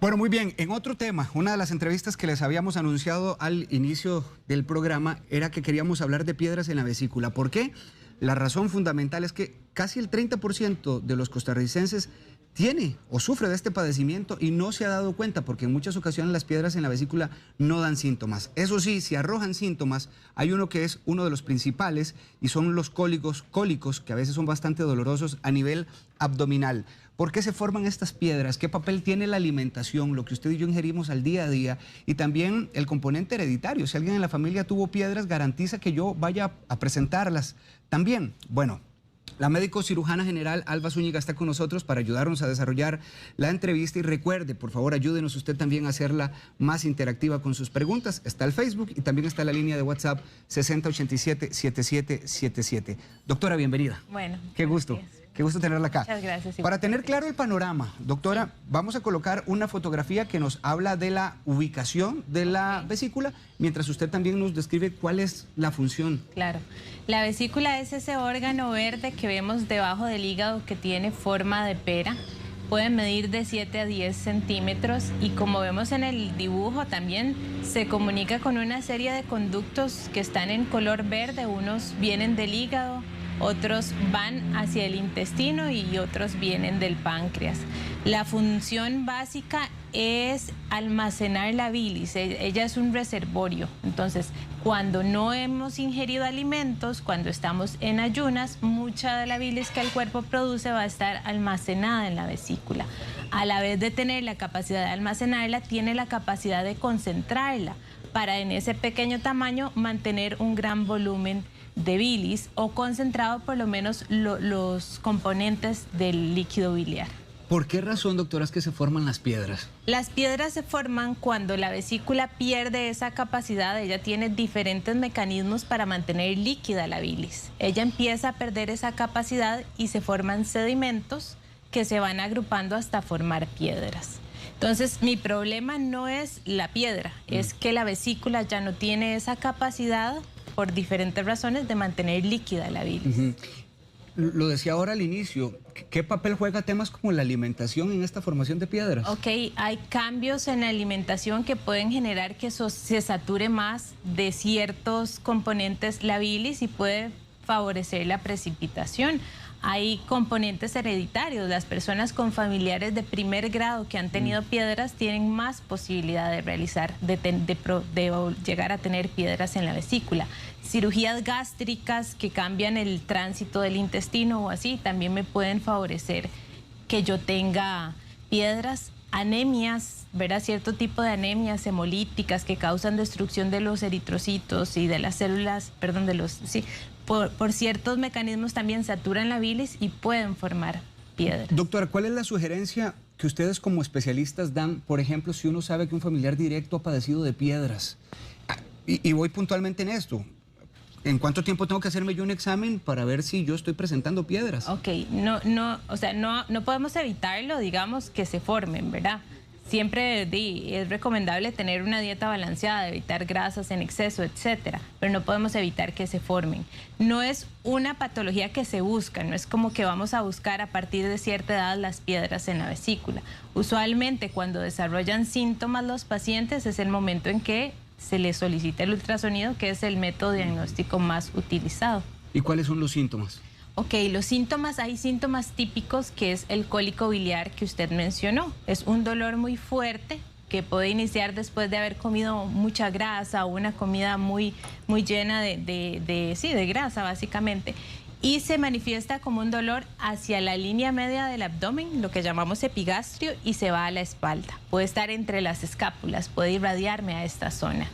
Bueno, muy bien. En otro tema, una de las entrevistas que les habíamos anunciado al inicio del programa era que queríamos hablar de piedras en la vesícula. ¿Por qué? La razón fundamental es que casi el 30% de los costarricenses tiene o sufre de este padecimiento y no se ha dado cuenta, porque en muchas ocasiones las piedras en la vesícula no dan síntomas. Eso sí, si arrojan síntomas, hay uno que es uno de los principales y son los cólicos, que a veces son bastante dolorosos a nivel abdominal. ¿Por qué se forman estas piedras? ¿Qué papel tiene la alimentación, lo que usted y yo ingerimos al día a día? Y también el componente hereditario. Si alguien en la familia tuvo piedras, garantiza que yo vaya a presentarlas también. Bueno, la médico cirujana general Alba Zúñiga está con nosotros para ayudarnos a desarrollar la entrevista y recuerde, por favor, ayúdenos usted también a hacerla más interactiva con sus preguntas. Está el Facebook y también está la línea de WhatsApp 6087-7777. Doctora, bienvenida. Bueno, qué gusto. Qué gusto tenerla acá. Muchas gracias. Para tener claro el panorama, doctora, vamos a colocar una fotografía que nos habla de la ubicación de la vesícula, mientras usted también nos describe cuál es la función. Claro. La vesícula es ese órgano verde que vemos debajo del hígado que tiene forma de pera. Puede medir de 7 a 10 centímetros y como vemos en el dibujo también se comunica con una serie de conductos que están en color verde. Unos vienen del hígado, otros van hacia el intestino y otros vienen del páncreas. La función básica es almacenar la bilis, ella es un reservorio. Entonces, cuando no hemos ingerido alimentos, cuando estamos en ayunas, mucha de la bilis que el cuerpo produce va a estar almacenada en la vesícula. A la vez de tener la capacidad de almacenarla, tiene la capacidad de concentrarla para en ese pequeño tamaño mantener un gran volumen de bilis o concentrado por lo menos los componentes del líquido biliar. ¿Por qué razón, doctora, es que se forman las piedras? Las piedras se forman cuando la vesícula pierde esa capacidad. Ella tiene diferentes mecanismos para mantener líquida la bilis. Ella empieza a perder esa capacidad y se forman sedimentos que se van agrupando hasta formar piedras. Entonces, mi problema no es la piedra, es que la vesícula ya no tiene esa capacidad por diferentes razones de mantener líquida la bilis. Lo decía ahora al inicio, ¿qué papel juega temas como la alimentación en esta formación de piedras? Ok, hay cambios en la alimentación que pueden generar que se sature más de ciertos componentes la bilis y puede favorecer la precipitación. Hay componentes hereditarios. Las personas con familiares de primer grado que han tenido piedras tienen más posibilidad de realizar, de llegar a tener piedras en la vesícula. Cirugías gástricas que cambian el tránsito del intestino o así también me pueden favorecer que yo tenga piedras. Anemias, ¿verdad? Cierto tipo de anemias hemolíticas que causan destrucción de los eritrocitos y de las células, perdón, por ciertos mecanismos también saturan la bilis y pueden formar piedras. Doctora, ¿cuál es la sugerencia que ustedes como especialistas dan, por ejemplo, si uno sabe que un familiar directo ha padecido de piedras? Y voy puntualmente en esto. ¿En cuánto tiempo tengo que hacerme yo un examen para ver si yo estoy presentando piedras? Ok, no podemos evitarlo, digamos, que se formen, ¿verdad? Siempre es recomendable tener una dieta balanceada, evitar grasas en exceso, etcétera, pero no podemos evitar que se formen. No es una patología que se busca, no es como que vamos a buscar a partir de cierta edad las piedras en la vesícula. Usualmente cuando desarrollan síntomas los pacientes es el momento en que se les solicita el ultrasonido, que es el método diagnóstico más utilizado. ¿Y cuáles son los síntomas? Ok, los síntomas, hay síntomas típicos que es el cólico biliar que usted mencionó. Es un dolor muy fuerte que puede iniciar después de haber comido mucha grasa o una comida muy llena de grasa básicamente. Y se manifiesta como un dolor hacia la línea media del abdomen, lo que llamamos epigastrio, y se va a la espalda. Puede estar entre las escápulas, puede irradiarme a esta zona.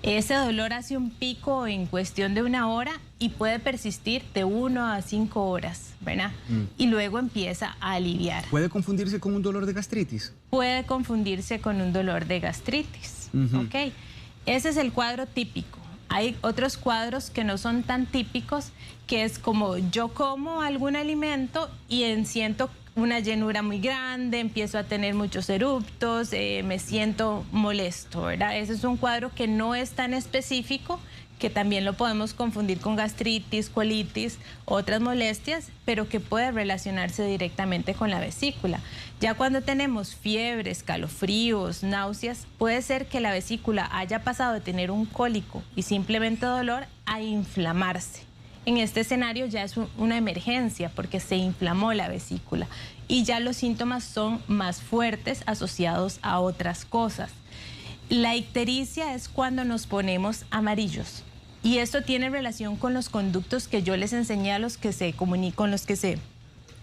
Ese dolor hace un pico en cuestión de 1 hora y puede persistir de 1 a 5 horas, ¿verdad? Y luego empieza a aliviar. ¿Puede confundirse con un dolor de gastritis? Puede confundirse con un dolor de gastritis, ¿ok? Ese es el cuadro típico. Hay otros cuadros que no son tan típicos, que es como yo como algún alimento y siento una llenura muy grande, empiezo a tener muchos eruptos, me siento molesto, ¿verdad? Ese es un cuadro que no es tan específico, que también lo podemos confundir con gastritis, colitis, otras molestias, pero que puede relacionarse directamente con la vesícula. Ya cuando tenemos fiebre, escalofríos, náuseas, puede ser que la vesícula haya pasado de tener un cólico y simplemente dolor a inflamarse. En este escenario ya es una emergencia porque se inflamó la vesícula y ya los síntomas son más fuertes asociados a otras cosas. La ictericia es cuando nos ponemos amarillos y esto tiene relación con los conductos que yo les enseñé a los que con los que se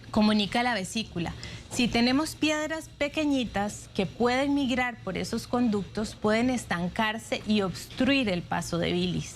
comunica la vesícula. Si tenemos piedras pequeñitas que pueden migrar por esos conductos, pueden estancarse y obstruir el paso de bilis.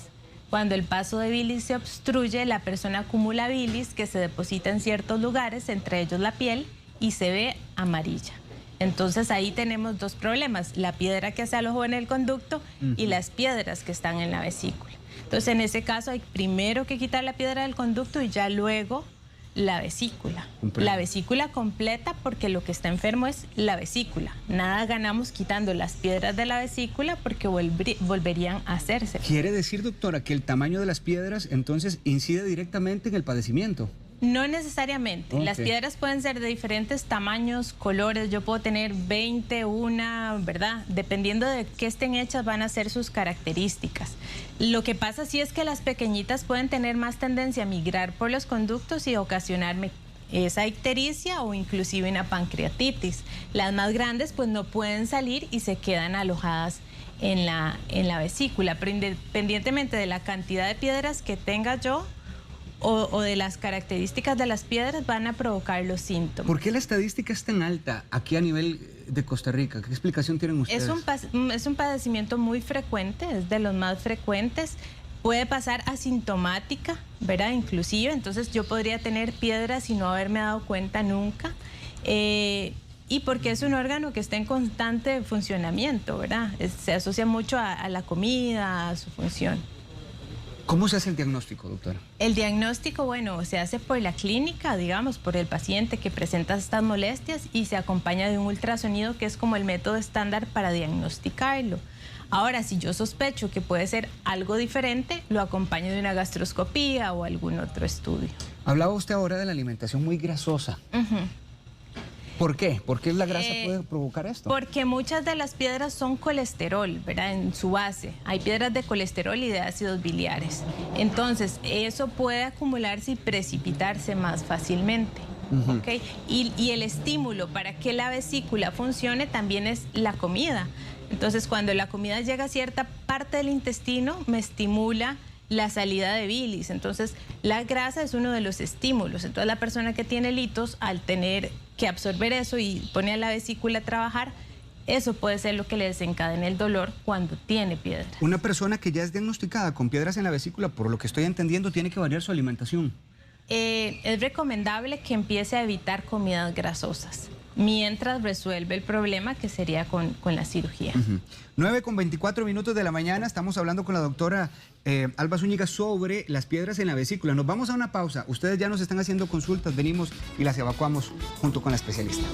Cuando el paso de bilis se obstruye, la persona acumula bilis que se deposita en ciertos lugares, entre ellos la piel, y se ve amarilla. Entonces ahí tenemos dos problemas, la piedra que se alojó en el conducto y las piedras que están en la vesícula. Entonces en ese caso hay primero que quitar la piedra del conducto y ya luego la vesícula. La vesícula completa porque lo que está enfermo es la vesícula. Nada ganamos quitando las piedras de la vesícula porque volverían a hacerse. ¿Quiere decir, doctora, que el tamaño de las piedras entonces incide directamente en el padecimiento? No necesariamente. Las piedras pueden ser de diferentes tamaños, colores. Yo puedo tener 20, una, ¿verdad? Dependiendo de qué estén hechas van a ser sus características. Lo que pasa sí es que las pequeñitas pueden tener más tendencia a migrar por los conductos y ocasionarme esa ictericia o inclusive una pancreatitis. Las más grandes pues no pueden salir y se quedan alojadas en la vesícula. Pero independientemente de la cantidad de piedras que tenga yo, o de las características de las piedras van a provocar los síntomas. ¿Por qué la estadística es tan alta aquí a nivel de Costa Rica? ¿Qué explicación tienen ustedes? Es un padecimiento muy frecuente, es de los más frecuentes. Puede pasar asintomática, ¿verdad? Inclusive, entonces yo podría tener piedras y no haberme dado cuenta nunca. Y porque es un órgano que está en constante funcionamiento, ¿verdad? Se asocia mucho a la comida, a su función. ¿Cómo se hace el diagnóstico, doctora? El diagnóstico, bueno, se hace por la clínica, digamos, por el paciente que presenta estas molestias y se acompaña de un ultrasonido que es como el método estándar para diagnosticarlo. Ahora, si yo sospecho que puede ser algo diferente, lo acompaño de una gastroscopía o algún otro estudio. Hablaba usted ahora de la alimentación muy grasosa. ¿Por qué? ¿Por qué la grasa puede provocar esto? Porque muchas de las piedras son colesterol, ¿verdad? En su base. Hay piedras de colesterol y de ácidos biliares. Entonces, eso puede acumularse y precipitarse más fácilmente. ¿Okay? Y el estímulo para que la vesícula funcione también es la comida. Entonces, cuando la comida llega a cierta parte del intestino, me estimula la salida de bilis. Entonces, la grasa es uno de los estímulos. Entonces, la persona que tiene litos, al tener que absorber eso y pone a la vesícula a trabajar, eso puede ser lo que le desencadena el dolor cuando tiene piedras. Una persona que ya es diagnosticada con piedras en la vesícula, por lo que estoy entendiendo, tiene que variar su alimentación. Es recomendable que empiece a evitar comidas grasosas mientras resuelve el problema que sería con la cirugía. 9:24 de la mañana, estamos hablando con la doctora Alba Zúñiga sobre las piedras en la vesícula. Nos vamos a una pausa. Ustedes ya nos están haciendo consultas, venimos y las evacuamos junto con la especialista.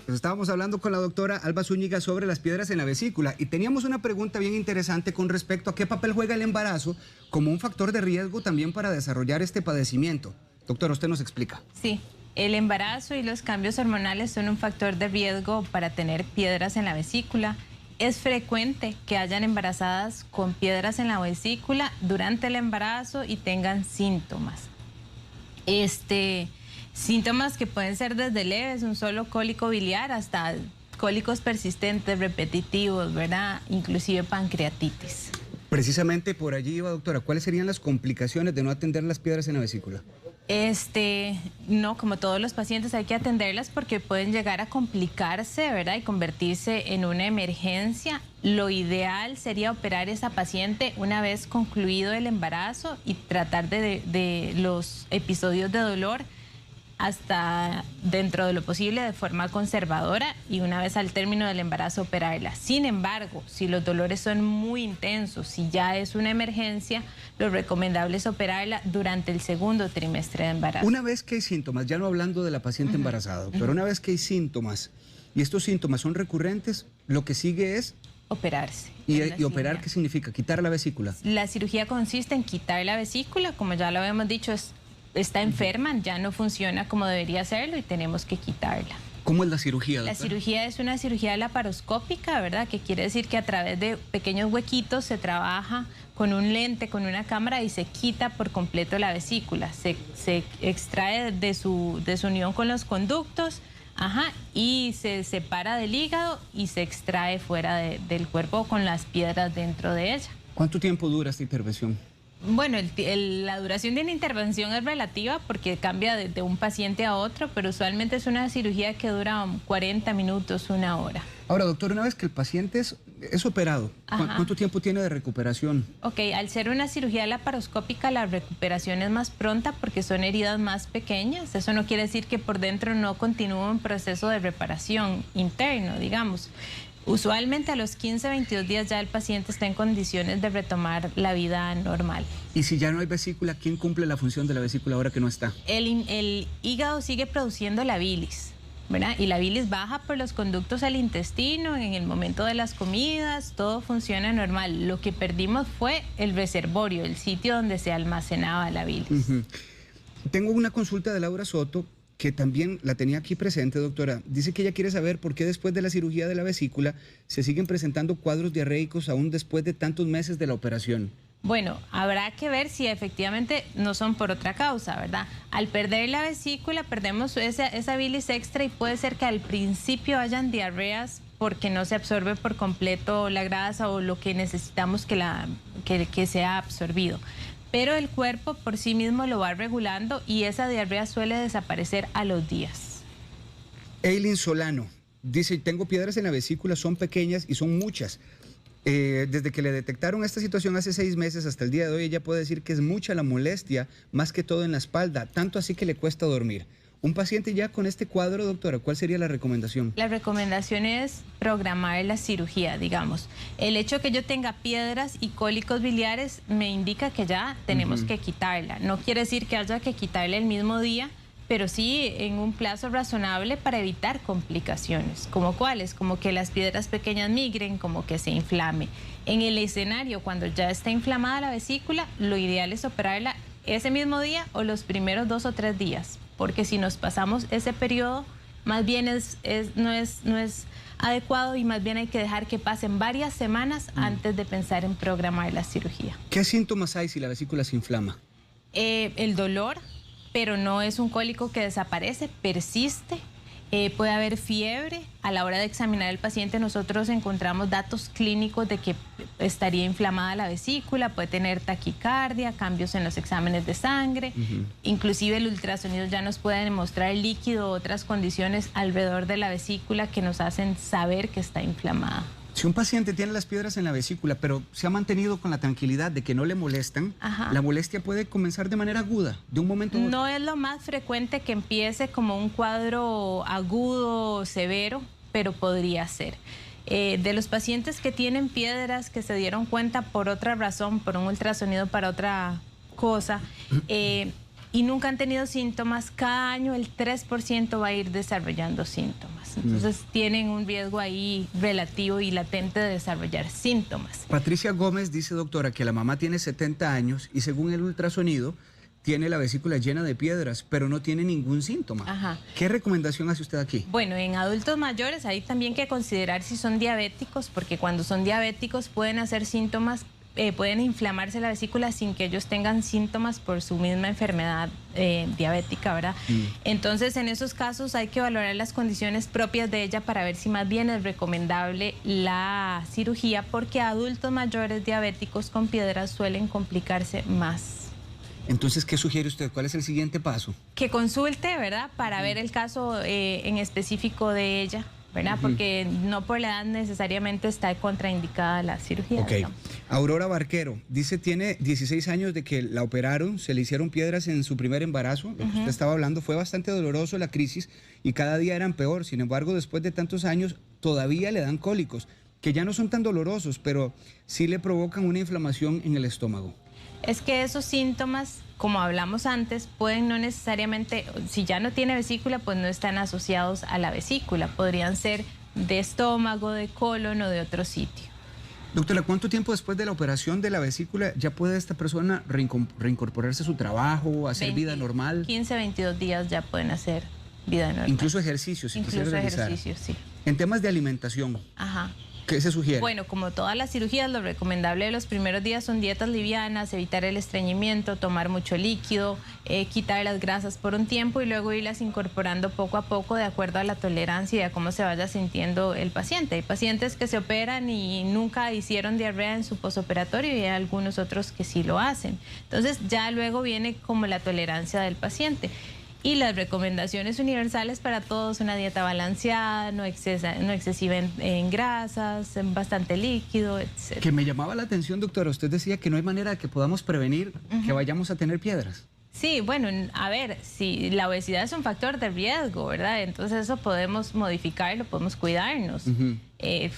Pues estábamos hablando con la doctora Alba Zúñiga sobre las piedras en la vesícula y teníamos una pregunta bien interesante con respecto a qué papel juega el embarazo como un factor de riesgo también para desarrollar este padecimiento. Doctora, usted nos explica. Sí, el embarazo y los cambios hormonales son un factor de riesgo para tener piedras en la vesícula. Es frecuente que hayan embarazadas con piedras en la vesícula durante el embarazo y tengan síntomas. Síntomas que pueden ser desde leves, un solo cólico biliar, hasta cólicos persistentes, repetitivos, ¿verdad? Inclusive pancreatitis. Precisamente por allí iba, doctora. ¿Cuáles serían las complicaciones de no atender las piedras en la vesícula? No, como todos los pacientes hay que atenderlas porque pueden llegar a complicarse, ¿verdad? Y convertirse en una emergencia. Lo ideal sería operar a esa paciente una vez concluido el embarazo y tratar de los episodios de dolor hasta dentro de lo posible de forma conservadora y una vez al término del embarazo operarla. Sin embargo, si los dolores son muy intensos, si ya es una emergencia, lo recomendable es operarla durante el segundo trimestre de embarazo. Una vez que hay síntomas, ya no hablando de la paciente embarazada, pero una vez que hay síntomas, y estos síntomas son recurrentes, lo que sigue es... Operarse. ¿Y operar qué significa? ¿Quitar la vesícula? La cirugía consiste en quitar la vesícula, como ya lo habíamos dicho, está enferma, ya no funciona como debería hacerlo y tenemos que quitarla. ¿Cómo es la cirugía, doctora? La cirugía es una cirugía laparoscópica, ¿verdad? Que quiere decir que a través de pequeños huequitos se trabaja con un lente, con una cámara y se quita por completo la vesícula. Se extrae de su unión con los conductos, y se separa del hígado y se extrae fuera del cuerpo con las piedras dentro de ella. ¿Cuánto tiempo dura esta intervención? Bueno, la duración de una intervención es relativa porque cambia de un paciente a otro, pero usualmente es una cirugía que dura 40 minutos, 1 hora. Ahora, doctor, una vez que el paciente es operado, ¿cuánto tiempo tiene de recuperación? Ok, al ser una cirugía laparoscópica, la recuperación es más pronta porque son heridas más pequeñas. Eso no quiere decir que por dentro no continúe un proceso de reparación interno, digamos. Usualmente a los 15, 22 días ya el paciente está en condiciones de retomar la vida normal. Y si ya no hay vesícula, ¿quién cumple la función de la vesícula ahora que no está? El hígado sigue produciendo la bilis, ¿verdad? Y la bilis baja por los conductos al intestino, en el momento de las comidas, todo funciona normal. Lo que perdimos fue el reservorio, el sitio donde se almacenaba la bilis. Tengo una consulta de Laura Soto, que también la tenía aquí presente, doctora. Dice que ella quiere saber por qué después de la cirugía de la vesícula se siguen presentando cuadros diarreicos aún después de tantos meses de la operación. Bueno, habrá que ver si efectivamente no son por otra causa, ¿verdad? Al perder la vesícula perdemos esa bilis extra y puede ser que al principio hayan diarreas porque no se absorbe por completo la grasa o lo que necesitamos que sea absorbido. Pero el cuerpo por sí mismo lo va regulando y esa diarrea suele desaparecer a los días. Eileen Solano dice, tengo piedras en la vesícula, son pequeñas y son muchas. Desde que le detectaron esta situación hace 6 meses hasta el día de hoy, ella puede decir que es mucha la molestia, más que todo en la espalda, tanto así que le cuesta dormir. Un paciente ya con este cuadro, doctora, ¿cuál sería la recomendación? La recomendación es programar la cirugía, digamos. El hecho que yo tenga piedras y cólicos biliares me indica que ya tenemos que quitarla. No quiere decir que haya que quitarla el mismo día, pero sí en un plazo razonable para evitar complicaciones. ¿Como cuáles? Como que las piedras pequeñas migren, como que se inflame. En el escenario, cuando ya está inflamada la vesícula, lo ideal es operarla ese mismo día o los primeros 2 o 3 días. Porque si nos pasamos ese periodo, más bien no es adecuado y más bien hay que dejar que pasen varias semanas antes de pensar en programar la cirugía. ¿Qué síntomas hay si la vesícula se inflama? El dolor, pero no es un cólico que desaparece, persiste. Puede haber fiebre. A la hora de examinar al paciente nosotros encontramos datos clínicos de que estaría inflamada la vesícula, puede tener taquicardia, cambios en los exámenes de sangre, inclusive el ultrasonido ya nos puede demostrar el líquido, otras condiciones alrededor de la vesícula que nos hacen saber que está inflamada. Si un paciente tiene las piedras en la vesícula, pero se ha mantenido con la tranquilidad de que no le molestan, la molestia puede comenzar de manera aguda, de un momento a otro. No es lo más frecuente que empiece como un cuadro agudo, severo, pero podría ser. De los pacientes que tienen piedras que se dieron cuenta por otra razón, por un ultrasonido para otra cosa, y nunca han tenido síntomas, cada año el 3% va a ir desarrollando síntomas. Entonces tienen un riesgo ahí relativo y latente de desarrollar síntomas. Patricia Gómez dice, doctora, que la mamá tiene 70 años y según el ultrasonido tiene la vesícula llena de piedras, pero no tiene ningún síntoma. ¿Qué recomendación hace usted aquí? Bueno, en adultos mayores hay también que considerar si son diabéticos, porque cuando son diabéticos pueden hacer síntomas, pueden inflamarse la vesícula sin que ellos tengan síntomas por su misma enfermedad diabética, ¿verdad? Entonces, en esos casos hay que valorar las condiciones propias de ella para ver si más bien es recomendable la cirugía, porque adultos mayores diabéticos con piedras suelen complicarse más. Entonces, ¿qué sugiere usted? ¿Cuál es el siguiente paso? Que consulte, ¿verdad? Para ver el caso en específico de ella, ¿verdad? Porque no por la edad necesariamente está contraindicada la cirugía. Ok. ¿No? Aurora Barquero dice, tiene 16 años de que la operaron, se le hicieron piedras en su primer embarazo, lo que usted estaba hablando, fue bastante doloroso la crisis y cada día eran peor. Sin embargo, después de tantos años, todavía le dan cólicos, que ya no son tan dolorosos, pero sí le provocan una inflamación en el estómago. Es que esos síntomas, como hablamos antes, pueden no necesariamente, si ya no tiene vesícula, pues no están asociados a la vesícula. Podrían ser de estómago, de colon o de otro sitio. Doctora, ¿cuánto tiempo después de la operación de la vesícula ya puede esta persona reincorporarse a su trabajo, hacer vida normal? 15, 22 días ya pueden hacer vida normal. Incluso ejercicios, si quisiera realizar. Incluso ejercicios, sí. En temas de alimentación, Ajá. ¿qué se sugiere? Bueno, como todas las cirugías, lo recomendable de los primeros días son dietas livianas, evitar el estreñimiento, tomar mucho líquido, quitar las grasas por un tiempo y luego irlas incorporando poco a poco de acuerdo a la tolerancia y a cómo se vaya sintiendo el paciente. Hay pacientes que se operan y nunca hicieron diarrea en su posoperatorio y hay algunos otros que sí lo hacen. Entonces ya luego viene como la tolerancia del paciente. Y las recomendaciones universales para todos, una dieta balanceada, no excesiva en grasas, bastante líquido, etc. Que me llamaba la atención, doctora, usted decía que no hay manera de que podamos prevenir que vayamos a tener piedras. Sí, bueno, a ver, si la obesidad es un factor de riesgo, ¿verdad? Entonces eso podemos modificarlo, podemos cuidarnos.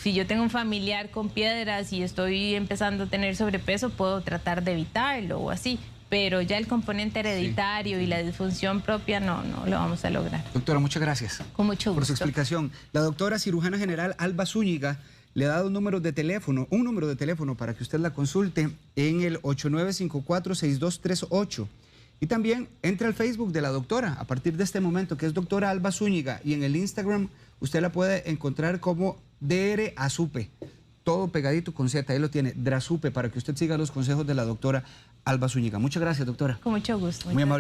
Si yo tengo un familiar con piedras y estoy empezando a tener sobrepeso, puedo tratar de evitarlo o así. Pero ya el componente hereditario y la disfunción propia no lo vamos a lograr. Doctora, muchas gracias. Con mucho gusto. Por su explicación. La doctora cirujana general Alba Zúñiga le ha dado un número de teléfono para que usted la consulte en el 8954-6238. Y también entre al Facebook de la doctora a partir de este momento, que es doctora Alba Zúñiga, y en el Instagram usted la puede encontrar como DR Azupe. Todo pegadito con Z, ahí lo tiene, Drasupe, para que usted siga los consejos de la doctora Alba Zúñiga. Muchas gracias, doctora. Con mucho gusto. Muy amable.